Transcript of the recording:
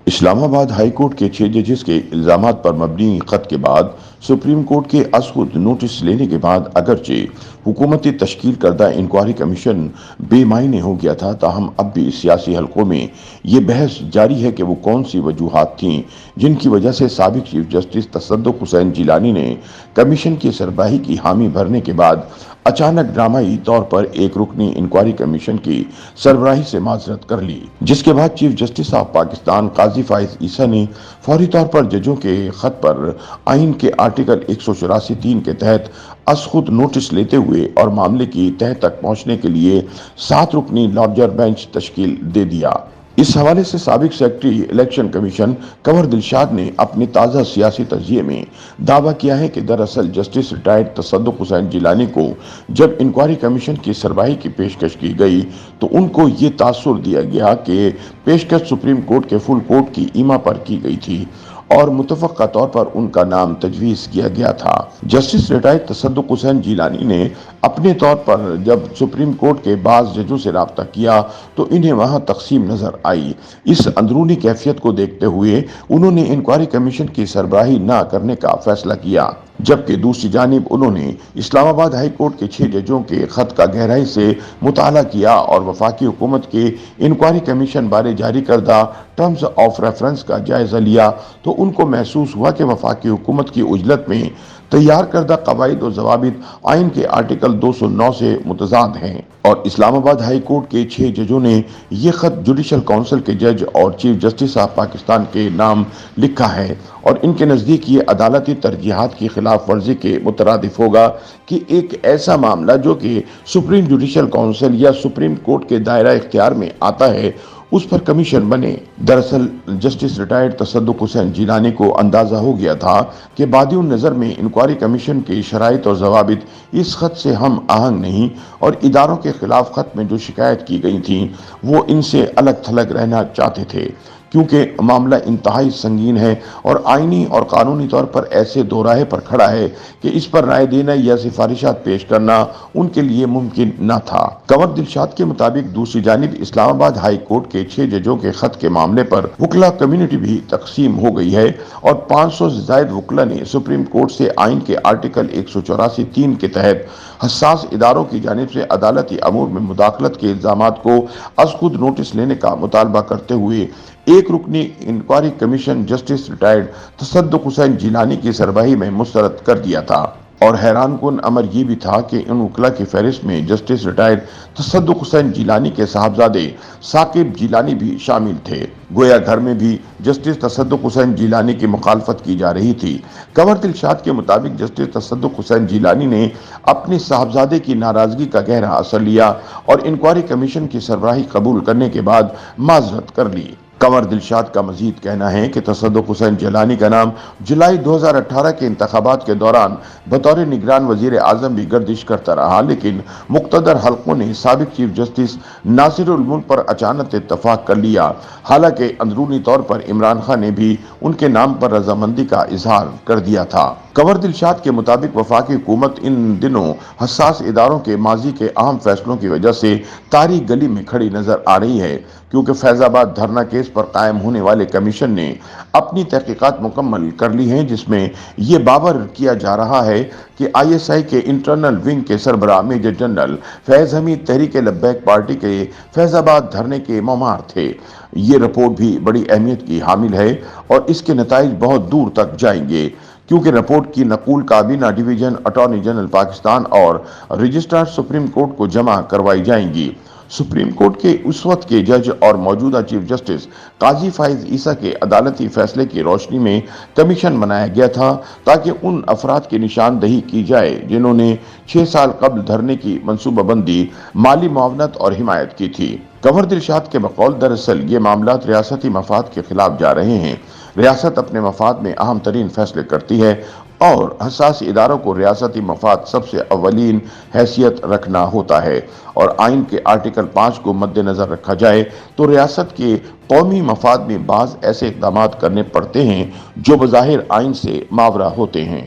اسلام آباد high court کے 6 ججز کے الزامات پر مبنی خط کے بعد سپریم کورٹ کے از خود نوٹس لینے کے بعد اگرچہ حکومتی تشکیل کردہ انکوائری کمیشن بے معنی ہو گیا تھا، تاہم اب بھی سیاسی حلقوں میں یہ بحث جاری ہے کہ وہ کون سی وجوہات تھیں جن کی وجہ سے سابق چیف جسٹس تصدق حسین جیلانی نے کمیشن کی سربراہی کی حامی بھرنے کے بعد اچانک ڈرامائی طور پر ایک رکنی انکوائری کمیشن کی سربراہی سے معذرت کر لی، جس کے بعد چیف جسٹس آف پاکستان قاضی فائز عیسیٰ نے فوری طور پر ججوں کے خط پر آئین کے آرٹیکل 184(3) کے تحت از خود نوٹس لیتے ہوئے اور معاملے کی تہہ تک پہنچنے کے لیے 7 رکنی لارجر بینچ تشکیل دے دیا۔ اس حوالے سے سابق سیکرٹری الیکشن کمیشن کنور دلشاد نے اپنی تازہ سیاسی تجزیے میں دعویٰ کیا ہے کہ دراصل جسٹس ریٹائرڈ تصدق حسین جیلانی کو جب انکوائری کمیشن کی سربراہی کی پیشکش کی گئی تو ان کو یہ تاثر دیا گیا کہ پیشکش سپریم کورٹ کے فل کورٹ کی ایما پر کی گئی تھی اور متفقہ طور پر ان کا نام تجویز کیا گیا تھا۔ جسٹس ریٹائرڈ تصدق حسین جیلانی نے اپنے طور پر جب سپریم کورٹ کے بعض ججوں سے رابطہ کیا تو انہیں وہاں تقسیم نظر آئی۔ اس اندرونی کیفیت کو دیکھتے ہوئے انہوں نے انکوائری کمیشن کی سربراہی نہ کرنے کا فیصلہ کیا، جبکہ دوسری جانب انہوں نے اسلام آباد ہائی کورٹ کے 6 ججوں کے خط کا گہرائی سے مطالعہ کیا اور وفاقی حکومت کے انکوائری کمیشن بارے جاری کردہ ٹرمز آف ریفرنس کا جائزہ لیا تو ان کو محسوس ہوا کہ وفاقی حکومت کی عجلت میں تیار کردہ قواعد و ضوابط آئین کے آرٹیکل 209 سے متضاد ہیں، اور اسلام آباد ہائی کورٹ کے 6 ججوں نے یہ خط جوڈیشل کونسل کے جج اور چیف جسٹس آف پاکستان کے نام لکھا ہے اور ان کے نزدیک یہ عدالتی ترجیحات کی خلاف ورزی کے مترادف ہوگا کہ ایک ایسا معاملہ جو کہ سپریم جوڈیشل کونسل یا سپریم کورٹ کے دائرہ اختیار میں آتا ہے اس پر کمیشن بنے۔ دراصل جسٹس ریٹائرڈ تصدق حسین جیلانی کو اندازہ ہو گیا تھا کہ بادی النظر میں انکوائری کمیشن کے شرائط اور ضوابط اس خط سے ہم آہنگ نہیں اور اداروں کے خلاف خط میں جو شکایت کی گئی تھیں وہ ان سے الگ تھلگ رہنا چاہتے تھے، کیونکہ معاملہ انتہائی سنگین ہے اور آئینی اور قانونی طور پر ایسے دو راہے پر کھڑا ہے کہ اس پر رائے دینا یا سفارشات پیش کرنا ان کے لیے ممکن نہ تھا۔ کنور دلشاد کے مطابق دوسری جانب اسلام آباد ہائی کورٹ کے 6 ججوں کے خط کے معاملے پر وکلا کمیونٹی بھی تقسیم ہو گئی ہے اور 500 سے زائد وکلا نے سپریم کورٹ سے آئین کے آرٹیکل 184(3) کے تحت حساس اداروں کی جانب سے عدالتی امور میں مداخلت کے الزامات کو از خود نوٹس لینے کا مطالبہ کرتے ہوئے ایک رکنی انکوائری کمیشن جسٹس ریٹائرڈ تصدق حسین جیلانی کی سربراہی میں مسترد کر دیا تھا، اور حیران کن امر یہ بھی تھا کہ ان وکلا کی فہرست میں جسٹس ریٹائرڈ تصدق حسین جیلانی کے صاحبزادے ثاقب جیلانی بھی شامل تھے۔ گویا گھر میں بھی جسٹس تصدق حسین جیلانی کی مخالفت کی جا رہی تھی۔ کنور دلشاد کے مطابق جسٹس تصدق حسین جیلانی نے اپنے صاحبزادے کی ناراضگی کا گہرا اثر لیا اور انکوائری کمیشن کی سربراہی قبول کرنے کے بعد معذرت کر لی۔ کنور دلشاد کا مزید کہنا ہے کہ تصدق حسین جیلانی کا نام جولائی 2018 کے انتخابات کے دوران بطور نگران وزیر اعظم بھی گردش کرتا رہا، لیکن مقتدر حلقوں نے سابق چیف جسٹس ناصر الملک پر اچانک اتفاق کر لیا، حالانکہ اندرونی طور پر عمران خان نے بھی ان کے نام پر رضامندی کا اظہار کر دیا تھا۔ کنور دلشاد کے مطابق وفاقی حکومت ان دنوں حساس اداروں کے ماضی کے اہم فیصلوں کی وجہ سے تاریک گلی میں کھڑی نظر آ رہی ہے، کیونکہ فیض آباد دھرنا کیس پر قائم ہونے والے کمیشن نے اپنی تحقیقات مکمل کر لی ہیں، جس میں یہ باور کیا جا رہا ہے کہ ISI کے انٹرنل ونگ کے سربراہ میجر جنرل فیض حمید تحریک لبیک پارٹی کے فیض آباد دھرنے کے معمار تھے۔ یہ رپورٹ بھی بڑی اہمیت کی حامل ہے اور اس کے نتائج بہت دور تک جائیں گے، کیونکہ رپورٹ کی نقول کابینہ ڈویژن اٹارنی جنرل پاکستان اور رجسٹرار سپریم کورٹ کو جمع کروائی جائیں گی۔ سپریم کورٹ کے اس وقت کے جج اور موجودہ چیف جسٹس قاضی فائز عیسیٰ کے عدالتی فیصلے کی روشنی میں کمیشن بنایا گیا تھا تاکہ ان افراد کی نشاندہی کی جائے جنہوں نے 6 سال قبل دھرنے کی منصوبہ بندی، مالی معاونت اور حمایت کی تھی۔ کنور دلشاد کے بقول دراصل یہ معاملات ریاستی مفاد کے خلاف جا رہے ہیں۔ ریاست اپنے مفاد میں اہم ترین فیصلے کرتی ہے اور حساس اداروں کو ریاستی مفاد سب سے اولین حیثیت رکھنا ہوتا ہے، اور آئین کے آرٹیکل 5 کو مد نظر رکھا جائے تو ریاست کے قومی مفاد میں بعض ایسے اقدامات کرنے پڑتے ہیں جو بظاہر آئین سے ماورا ہوتے ہیں۔